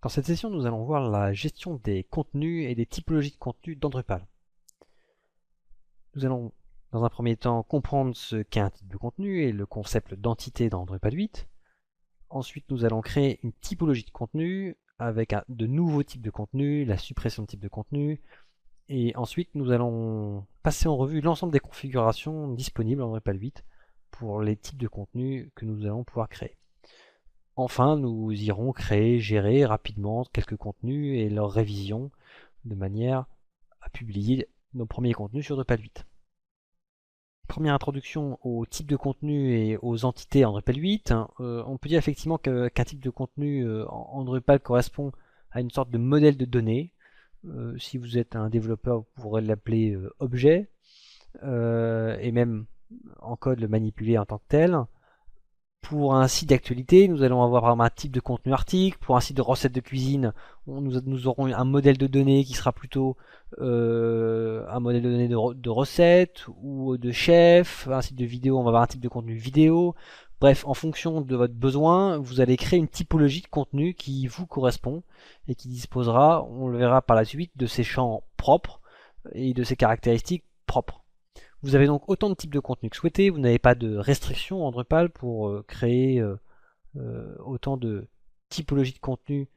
Dans cette session, nous allons voir la gestion des contenus et des typologies de contenus dans Drupal. Nous allons, dans un premier temps, comprendre ce qu'est un type de contenu et le concept d'entité dans Drupal 8. Ensuite, nous allons créer une typologie de contenu avec de nouveaux types de contenus, la suppression de types de contenu. Et ensuite, nous allons passer en revue l'ensemble des configurations disponibles en Drupal 8 pour les types de contenus que nous allons pouvoir créer. Enfin, nous irons créer, gérer rapidement quelques contenus et leur révision de manière à publier nos premiers contenus sur Drupal 8. Première introduction au type de contenu et aux entités en Drupal 8. On peut dire effectivement qu'un type de contenu en Drupal correspond à une sorte de modèle de données. Si vous êtes un développeur, vous pourrez l'appeler objet, et même en code le manipuler en tant que tel. Pour un site d'actualité, nous allons avoir un type de contenu article. Pour un site de recettes de cuisine, nous aurons un modèle de données qui sera plutôt un modèle de données de recettes ou de chef. Un site de vidéo, on va avoir un type de contenu vidéo. Bref, en fonction de votre besoin, vous allez créer une typologie de contenu qui vous correspond et qui disposera, on le verra par la suite, de ses champs propres et de ses caractéristiques propres. Vous avez donc autant de types de contenu que souhaité, vous n'avez pas de restrictions en Drupal pour créer autant de typologies de contenu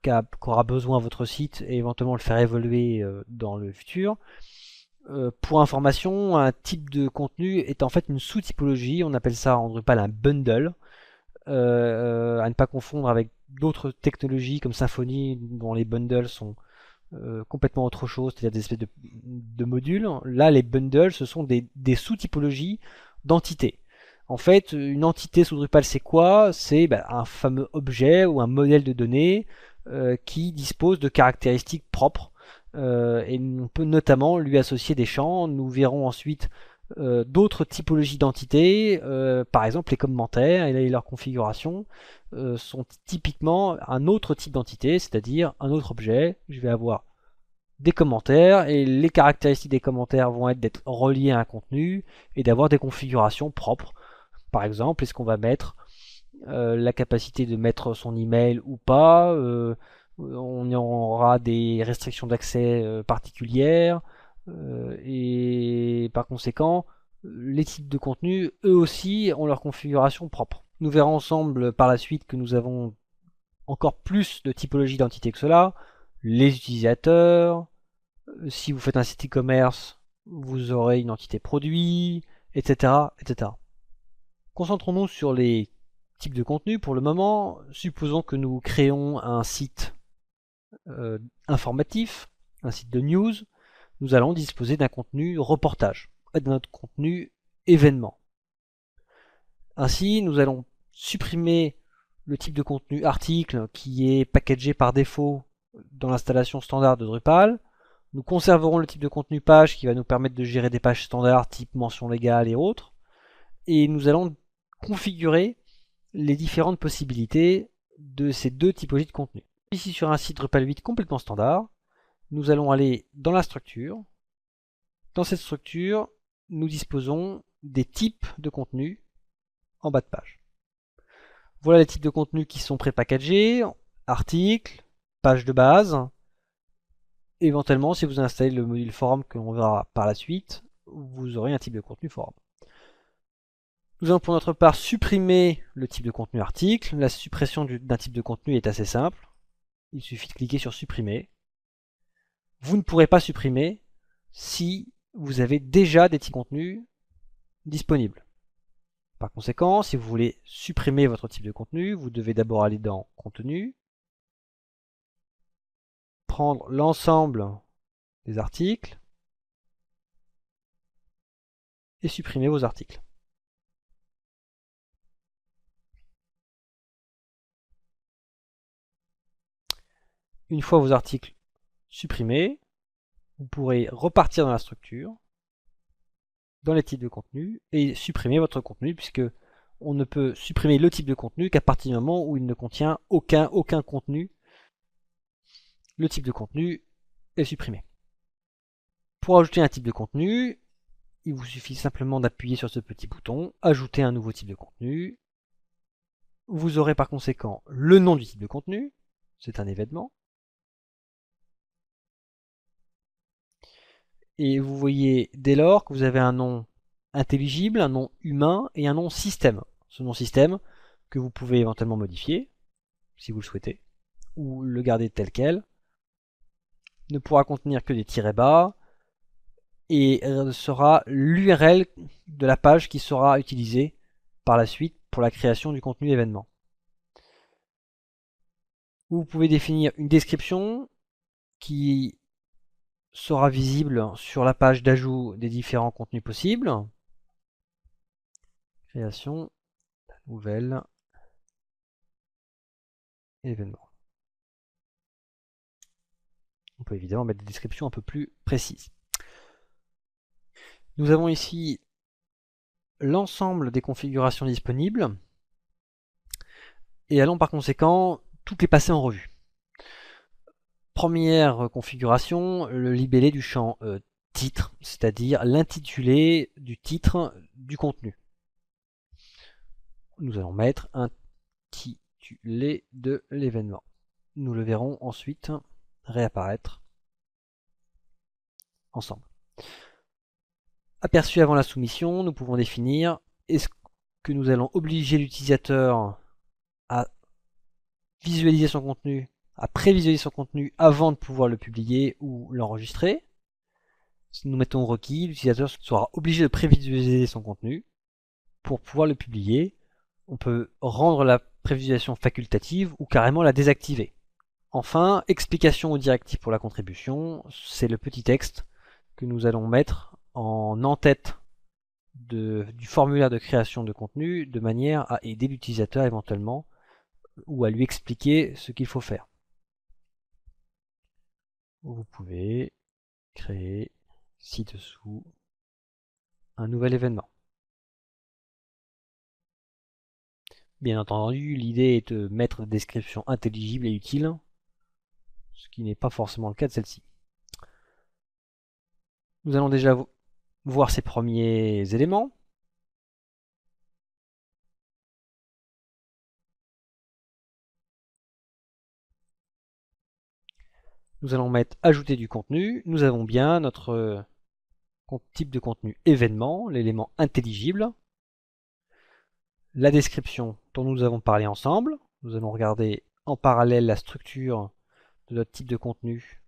qu'aura besoin votre site et éventuellement le faire évoluer dans le futur. Pour information, un type de contenu est en fait une sous-typologie, on appelle ça en Drupal un bundle, à ne pas confondre avec d'autres technologies comme Symfony dont les bundles sont complètement autre chose, c'est-à-dire des espèces de modules. Là, les bundles, ce sont des sous-typologies d'entités. En fait, une entité sous Drupal, c'est quoi? C'est un fameux objet ou un modèle de données qui dispose de caractéristiques propres. Et on peut notamment lui associer des champs. Nous verrons ensuite d'autres typologies d'entités, par exemple les commentaires et leur configuration sont typiquement un autre type d'entité, c'est-à-dire un autre objet. Je vais avoir des commentaires et les caractéristiques des commentaires vont être d'être reliés à un contenu et d'avoir des configurations propres. Par exemple, est-ce qu'on va mettre la capacité de mettre son email ou pas, on aura des restrictions d'accès particulières, et par conséquent, les types de contenus, eux aussi, ont leur configuration propre. Nous verrons ensemble par la suite que nous avons encore plus de typologies d'entités que cela. Les utilisateurs, si vous faites un site e-commerce, vous aurez une entité produit, etc., etc. Concentrons-nous sur les types de contenus pour le moment. Supposons que nous créons un site informatif, un site de news. Nous allons disposer d'un contenu reportage, d'un contenu événement. Ainsi, nous allons supprimer le type de contenu article qui est packagé par défaut dans l'installation standard de Drupal. Nous conserverons le type de contenu page qui va nous permettre de gérer des pages standards type mention légale et autres. Et nous allons configurer les différentes possibilités de ces deux typologies de contenu. Ici sur un site Drupal 8 complètement standard, nous allons aller dans la structure. Dans cette structure, nous disposons des types de contenu en bas de page. Voilà les types de contenus qui sont prépackagés, articles, page de base. Éventuellement, si vous installez le module forum que l'on verra par la suite, vous aurez un type de contenu forum. Nous allons pour notre part supprimer le type de contenu article. La suppression d'un type de contenu est assez simple. Il suffit de cliquer sur supprimer. Vous ne pourrez pas supprimer si vous avez déjà des types de contenu disponibles. Par conséquent, si vous voulez supprimer votre type de contenu, vous devez d'abord aller dans Contenu, prendre l'ensemble des articles et supprimer vos articles. Une fois vos articles supprimés, vous pourrez repartir dans la structure, dans les types de contenu, et supprimer votre contenu, puisque on ne peut supprimer le type de contenu qu'à partir du moment où il ne contient aucun contenu. Le type de contenu est supprimé. Pour ajouter un type de contenu, il vous suffit simplement d'appuyer sur ce petit bouton, ajouter un nouveau type de contenu. Vous aurez par conséquent le nom du type de contenu, c'est un événement. Et vous voyez dès lors que vous avez un nom intelligible, un nom humain et un nom système. Ce nom système que vous pouvez éventuellement modifier, si vous le souhaitez, ou le garder tel quel, ne pourra contenir que des tirets bas, et sera l'URL de la page qui sera utilisée par la suite pour la création du contenu événement. Vous pouvez définir une description qui sera visible sur la page d'ajout des différents contenus possibles. Création, nouvelle, événement. On peut évidemment mettre des descriptions un peu plus précises. Nous avons ici l'ensemble des configurations disponibles et allons par conséquent toutes les passer en revue. Première configuration, le libellé du champ titre, c'est-à-dire l'intitulé du titre du contenu. Nous allons mettre intitulé de l'événement. Nous le verrons ensuite réapparaître ensemble. Aperçu avant la soumission, nous pouvons définir est-ce que nous allons obliger l'utilisateur à visualiser son contenu, à prévisualiser son contenu avant de pouvoir le publier ou l'enregistrer. Si nous mettons requis, l'utilisateur sera obligé de prévisualiser son contenu pour pouvoir le publier. On peut rendre la prévisualisation facultative ou carrément la désactiver. Enfin, explication aux directives pour la contribution, c'est le petit texte que nous allons mettre en en-tête du formulaire de création de contenu de manière à aider l'utilisateur éventuellement ou à lui expliquer ce qu'il faut faire. Vous pouvez créer ci-dessous un nouvel événement. Bien entendu, l'idée est de mettre des descriptions intelligibles et utiles, ce qui n'est pas forcément le cas de celle-ci. Nous allons déjà voir ces premiers éléments. Nous allons mettre ajouter du contenu. Nous avons bien notre type de contenu événement, l'élément intelligible. La description dont nous avons parlé ensemble. Nous allons regarder en parallèle la structure de notre type de contenu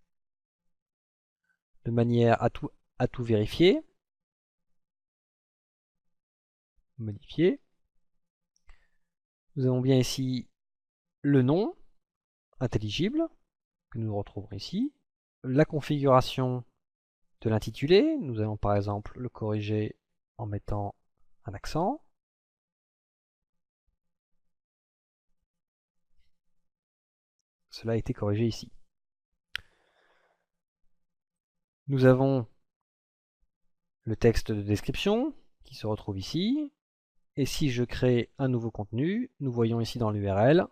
de manière à tout vérifier. Modifier. Nous avons bien ici le nom intelligible que nous retrouvons ici. La configuration de l'intitulé, nous allons par exemple le corriger en mettant un accent. Cela a été corrigé ici. Nous avons le texte de description qui se retrouve ici. Et si je crée un nouveau contenu, nous voyons ici dans l'URL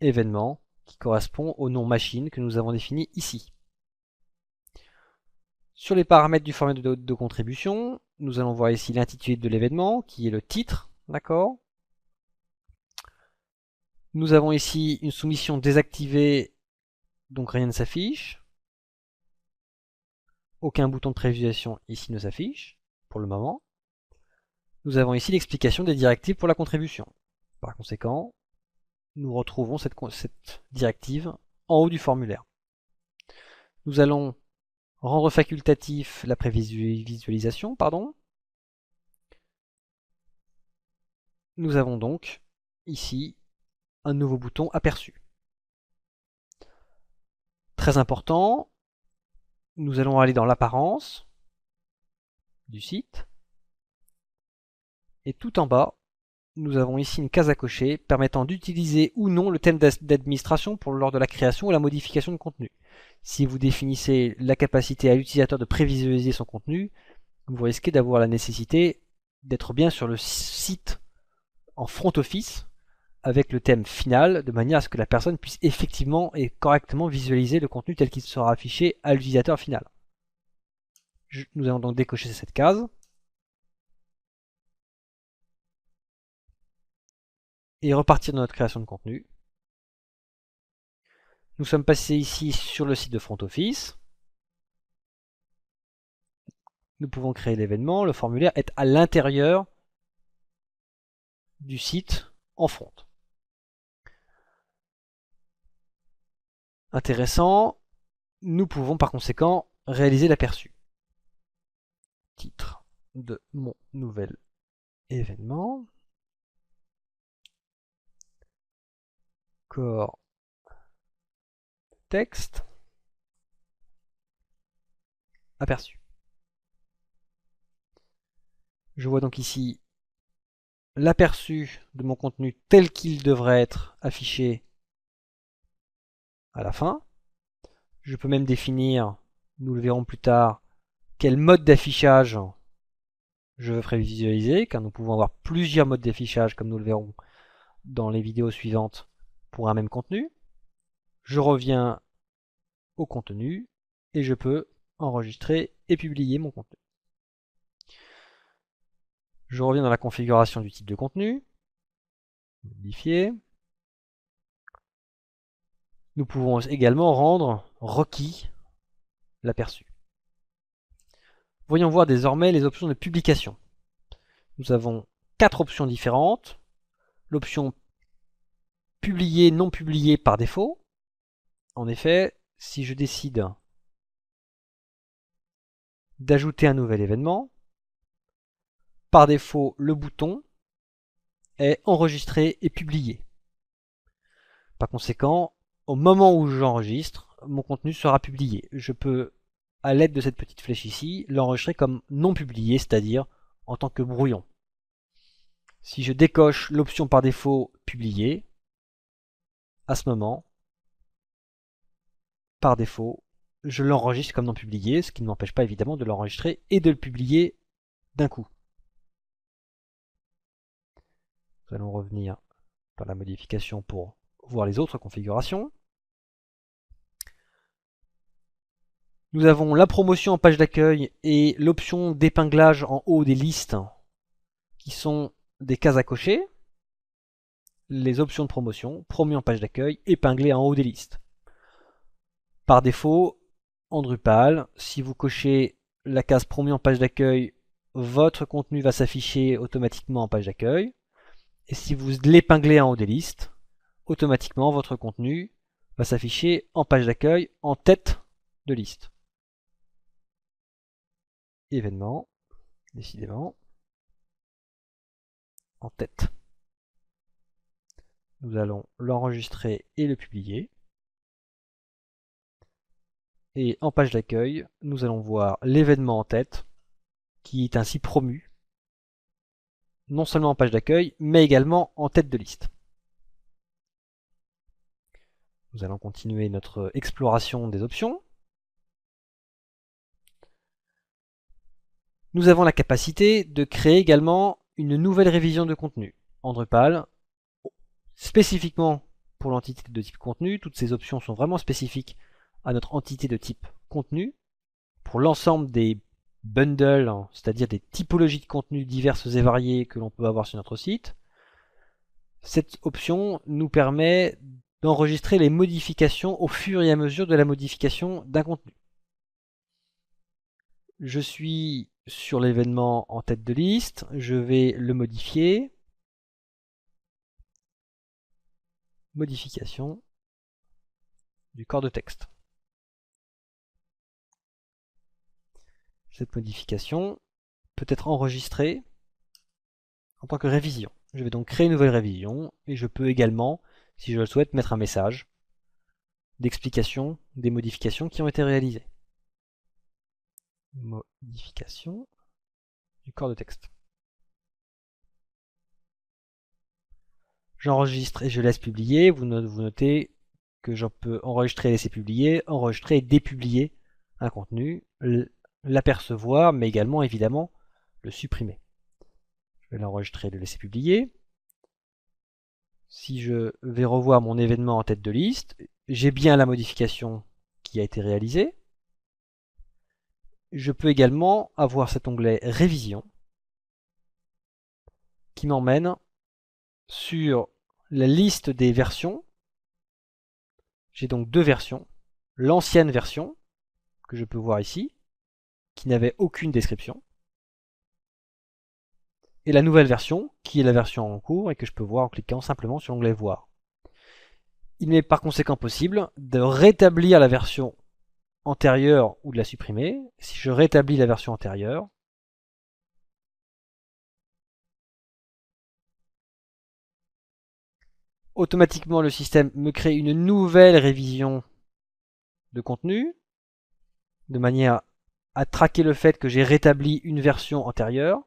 événement qui correspond au nom machine que nous avons défini ici. Sur les paramètres du format de contribution, nous allons voir ici l'intitulé de l'événement qui est le titre, d'accord. Nous avons ici une soumission désactivée, donc rien ne s'affiche. Aucun bouton de prévisualisation ici ne s'affiche pour le moment. Nous avons ici l'explication des directives pour la contribution. Par conséquent, nous retrouvons cette directive en haut du formulaire. Nous allons rendre facultatif la prévisualisation, Nous avons donc ici un nouveau bouton aperçu. Très important, nous allons aller dans l'apparence du site. Et tout en bas, nous avons ici une case à cocher permettant d'utiliser ou non le thème d'administration lors de la création ou la modification de contenu. Si vous définissez la capacité à l'utilisateur de prévisualiser son contenu, vous risquez d'avoir la nécessité d'être bien sur le site en front office avec le thème final, de manière à ce que la personne puisse effectivement et correctement visualiser le contenu tel qu'il sera affiché à l'utilisateur final. Nous allons donc décocher cette case. Et repartir de notre création de contenu. Nous sommes passés ici sur le site de Front Office. Nous pouvons créer l'événement. Le formulaire est à l'intérieur du site en front. Intéressant. Nous pouvons par conséquent réaliser l'aperçu. Titre de mon nouvel événement. Corps texte. Aperçu. Je vois donc ici l'aperçu de mon contenu tel qu'il devrait être affiché à la fin. Je peux même définir, nous le verrons plus tard, quel mode d'affichage je veux prévisualiser, car nous pouvons avoir plusieurs modes d'affichage, comme nous le verrons dans les vidéos suivantes, pour un même contenu. Je reviens au contenu et je peux enregistrer et publier mon contenu. Je reviens dans la configuration du type de contenu, modifier. Nous pouvons également rendre requis l'aperçu. Voyons voir désormais les options de publication. Nous avons 4 options différentes. L'option publier, non publié par défaut. En effet, si je décide d'ajouter un nouvel événement, par défaut, le bouton est enregistré et publié. Par conséquent, au moment où j'enregistre, mon contenu sera publié. Je peux, à l'aide de cette petite flèche ici, l'enregistrer comme non publié, c'est-à-dire en tant que brouillon. Si je décoche l'option par défaut publier, à ce moment, par défaut, je l'enregistre comme non publié, ce qui ne m'empêche pas évidemment de l'enregistrer et de le publier d'un coup. Nous allons revenir dans la modification pour voir les autres configurations. Nous avons la promotion en page d'accueil et l'option d'épinglage en haut des listes qui sont des cases à cocher. Les options de promotion, promu en page d'accueil, épinglé en haut des listes. Par défaut, en Drupal, si vous cochez la case promu en page d'accueil, votre contenu va s'afficher automatiquement en page d'accueil. Et si vous l'épinglez en haut des listes, automatiquement votre contenu va s'afficher en page d'accueil en tête de liste. Événement, décidément, en tête. Nous allons l'enregistrer et le publier. Et en page d'accueil, nous allons voir l'événement en tête, qui est ainsi promu, non seulement en page d'accueil, mais également en tête de liste. Nous allons continuer notre exploration des options. Nous avons la capacité de créer également une nouvelle révision de contenu en Drupal, spécifiquement pour l'entité de type contenu. Toutes ces options sont vraiment spécifiques à notre entité de type contenu. Pour l'ensemble des bundles, c'est-à-dire des typologies de contenu diverses et variées que l'on peut avoir sur notre site, cette option nous permet d'enregistrer les modifications au fur et à mesure de la modification d'un contenu. Je suis sur l'événement en tête de liste, je vais le modifier. Modification du corps de texte. Cette modification peut être enregistrée en tant que révision. Je vais donc créer une nouvelle révision et je peux également, si je le souhaite, mettre un message d'explication des modifications qui ont été réalisées. Modification du corps de texte. J'enregistre et je laisse publier. Vous notez que je peux enregistrer et laisser publier, enregistrer et dépublier un contenu, l'apercevoir, mais également évidemment le supprimer. Je vais l'enregistrer et le laisser publier. Si je vais revoir mon événement en tête de liste, j'ai bien la modification qui a été réalisée. Je peux également avoir cet onglet Révision qui m'emmène sur la liste des versions J'ai donc deux versions. L'ancienne version, que je peux voir ici, qui n'avait aucune description. Et la nouvelle version, qui est la version en cours et que je peux voir en cliquant simplement sur l'onglet Voir. Il m'est par conséquent possible de rétablir la version antérieure ou de la supprimer. Si je rétablis la version antérieure, automatiquement le système me crée une nouvelle révision de contenu, de manière à traquer le fait que j'ai rétabli une version antérieure.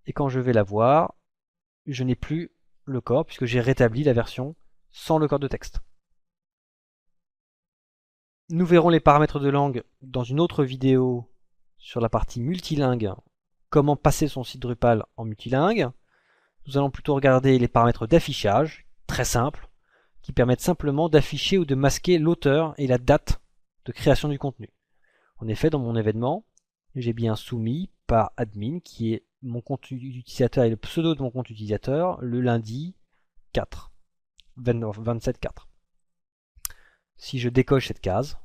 Et quand je vais la voir, je n'ai plus le corps puisque j'ai rétabli la version sans le corps de texte. Nous verrons les paramètres de langue dans une autre vidéo sur la partie multilingue, comment passer son site Drupal en multilingue. Nous allons plutôt regarder les paramètres d'affichage, très simples, qui permettent simplement d'afficher ou de masquer l'auteur et la date de création du contenu. En effet, dans mon événement, j'ai bien soumis par admin, qui est mon compte utilisateur et le pseudo de mon compte utilisateur, le lundi 4, 27-4. Si je décoche cette case,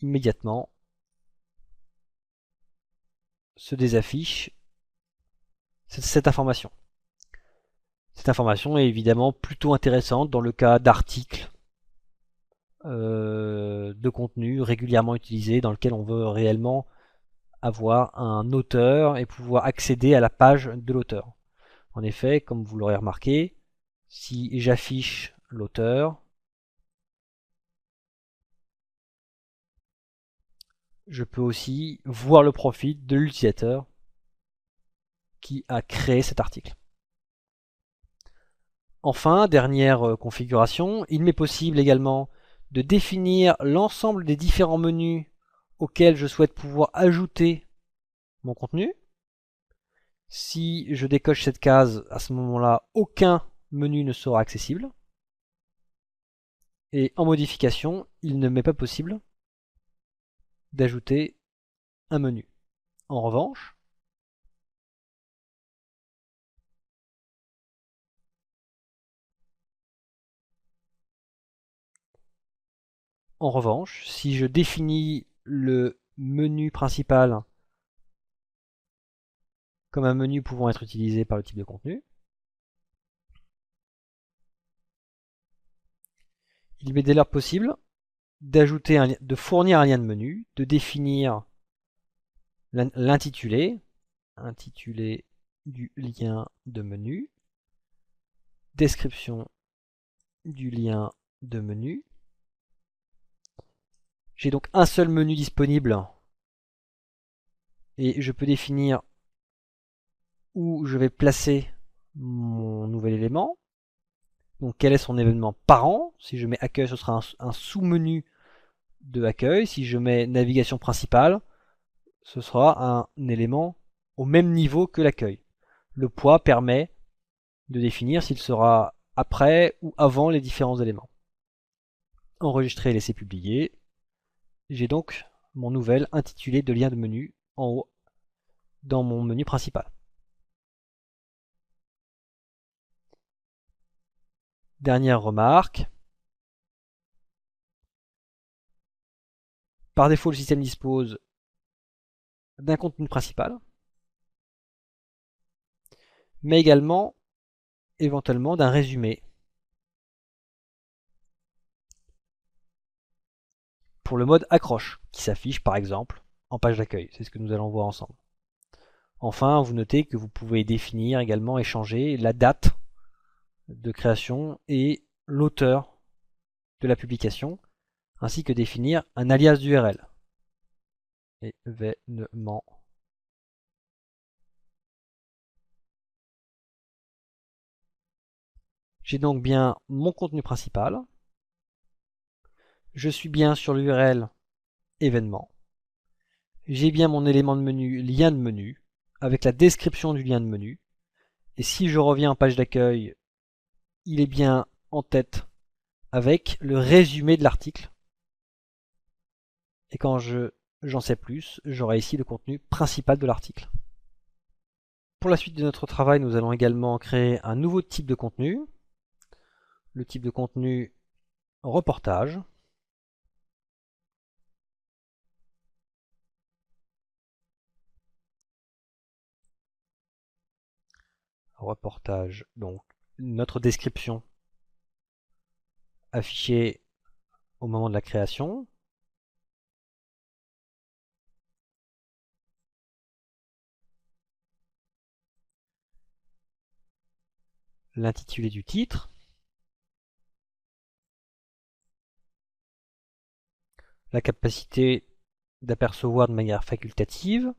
immédiatement se désaffiche cette information. Cette information est évidemment plutôt intéressante dans le cas d'articles de contenu régulièrement utilisés dans lequel on veut réellement avoir un auteur et pouvoir accéder à la page de l'auteur. En effet, comme vous l'aurez remarqué, si j'affiche l'auteur, je peux aussi voir le profil de l'utilisateur qui a créé cet article. Enfin, dernière configuration, il m'est possible également de définir l'ensemble des différents menus auxquels je souhaite pouvoir ajouter mon contenu. Si je décoche cette case, à ce moment-là, aucun menu ne sera accessible. Et en modification, il ne m'est pas possible d'ajouter un menu. En revanche, si je définis le menu principal comme un menu pouvant être utilisé par le type de contenu, il m'est dès lors possible de fournir un lien de menu, de définir l'intitulé, du lien de menu, description du lien de menu. J'ai donc un seul menu disponible et je peux définir où je vais placer mon nouvel élément. Donc quel est son événement parent. Si je mets accueil, ce sera un sous-menu de accueil. Si je mets navigation principale, ce sera un élément au même niveau que l'accueil. Le poids permet de définir s'il sera après ou avant les différents éléments. Enregistrer et laisser publier. J'ai donc mon nouvel intitulé de lien de menu en haut dans mon menu principal. Dernière remarque. Par défaut, le système dispose d'un contenu principal, mais également éventuellement d'un résumé pour le mode accroche qui s'affiche par exemple en page d'accueil. C'est ce que nous allons voir ensemble. Enfin, vous notez que vous pouvez définir également et changer la date de création et l'auteur de la publication, ainsi que définir un alias d'URL. Événement. J'ai donc bien mon contenu principal. Je suis bien sur l'URL événement. J'ai bien mon élément de menu lien de menu avec la description du lien de menu. Et si je reviens en page d'accueil, il est bien en tête avec le résumé de l'article. Et quand j'en sais plus, j'aurai ici le contenu principal de l'article. Pour la suite de notre travail, nous allons également créer un nouveau type de contenu. Le type de contenu reportage. Reportage, donc notre description affichée au moment de la création. L'intitulé du titre. La capacité d'apercevoir de manière facultative.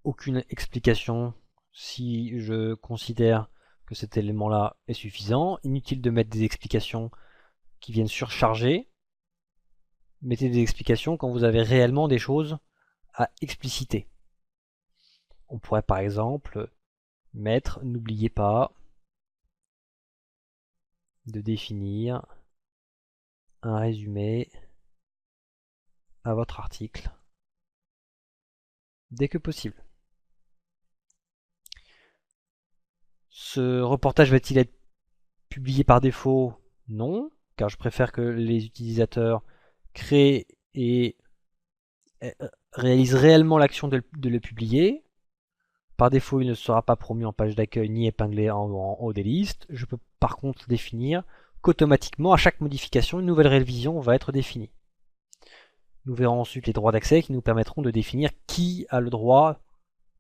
Aucune explication si je considère que cet élément-là est suffisant. Inutile de mettre des explications qui viennent surcharger. Mettez des explications quand vous avez réellement des choses à expliciter. On pourrait par exemple mettre « N'oubliez pas de définir un résumé à votre article dès que possible ». Ce reportage va-t-il être publié par défaut? Non, car je préfère que les utilisateurs créent et réalisent réellement l'action de le publier. Par défaut, il ne sera pas promu en page d'accueil ni épinglé en haut des listes. Je peux par contre définir qu'automatiquement, à chaque modification, une nouvelle révision va être définie. Nous verrons ensuite les droits d'accès qui nous permettront de définir qui a le droit,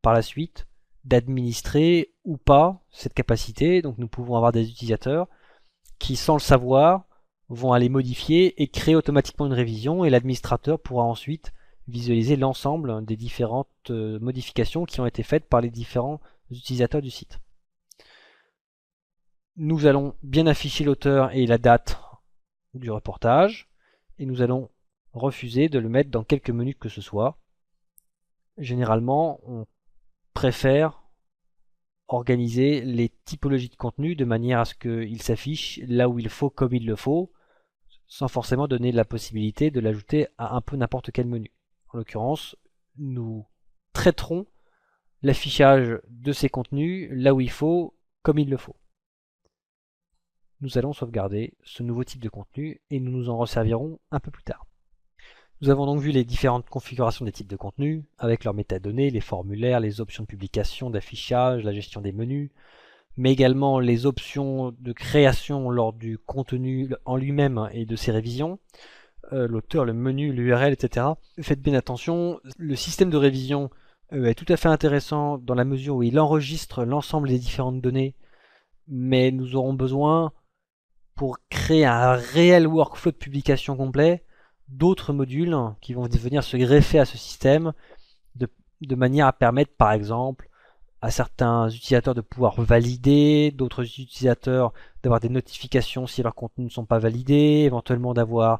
par la suite, d'administrer ou pas cette capacité. Donc nous pouvons avoir des utilisateurs qui, sans le savoir, vont aller modifier et créer automatiquement une révision, et l'administrateur pourra ensuite visualiser l'ensemble des différentes modifications qui ont été faites par les différents utilisateurs du site. Nous allons bien afficher l'auteur et la date du reportage, et nous allons refuser de le mettre dans quelques minutes que ce soit. Généralement, on préfère organiser les typologies de contenu de manière à ce qu'ils s'affichent là où il faut, comme il le faut, sans forcément donner la possibilité de l'ajouter à un peu n'importe quel menu. En l'occurrence, nous traiterons l'affichage de ces contenus là où il faut, comme il le faut. Nous allons sauvegarder ce nouveau type de contenu et nous nous en resservirons un peu plus tard. Nous avons donc vu les différentes configurations des types de contenus, avec leurs métadonnées, les formulaires, les options de publication, d'affichage, la gestion des menus, mais également les options de création lors du contenu en lui-même et de ses révisions, l'auteur, le menu, l'URL, etc. Faites bien attention, le système de révision est tout à fait intéressant dans la mesure où il enregistre l'ensemble des différentes données, mais nous aurons besoin, pour créer un réel workflow de publication complet, d'autres modules qui vont venir se greffer à ce système de manière à permettre par exemple à certains utilisateurs de pouvoir valider, d'autres utilisateurs d'avoir des notifications si leurs contenus ne sont pas validés, éventuellement d'avoir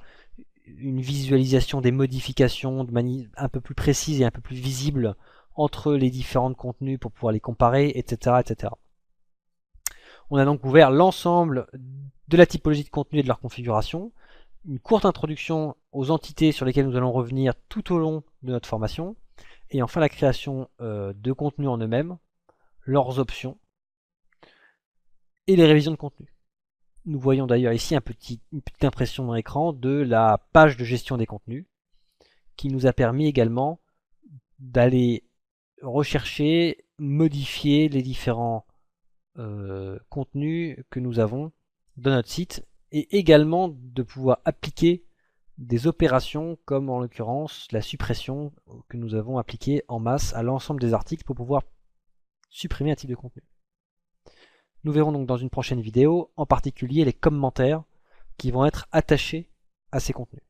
une visualisation des modifications de manière un peu plus précise et un peu plus visible entre les différents contenus pour pouvoir les comparer, etc. etc. On a donc couvert l'ensemble de la typologie de contenu et de leur configuration, une courte introduction aux entités sur lesquelles nous allons revenir tout au long de notre formation, et enfin la création de contenus en eux-mêmes, leurs options, et les révisions de contenu. Nous voyons d'ailleurs ici une petite impression dans l'écran de la page de gestion des contenus, qui nous a permis également d'aller rechercher, modifier les différents contenus que nous avons dans notre site, et également de pouvoir appliquer des opérations comme en l'occurrence la suppression que nous avons appliquée en masse à l'ensemble des articles pour pouvoir supprimer un type de contenu. Nous verrons donc dans une prochaine vidéo en particulier les commentaires qui vont être attachés à ces contenus.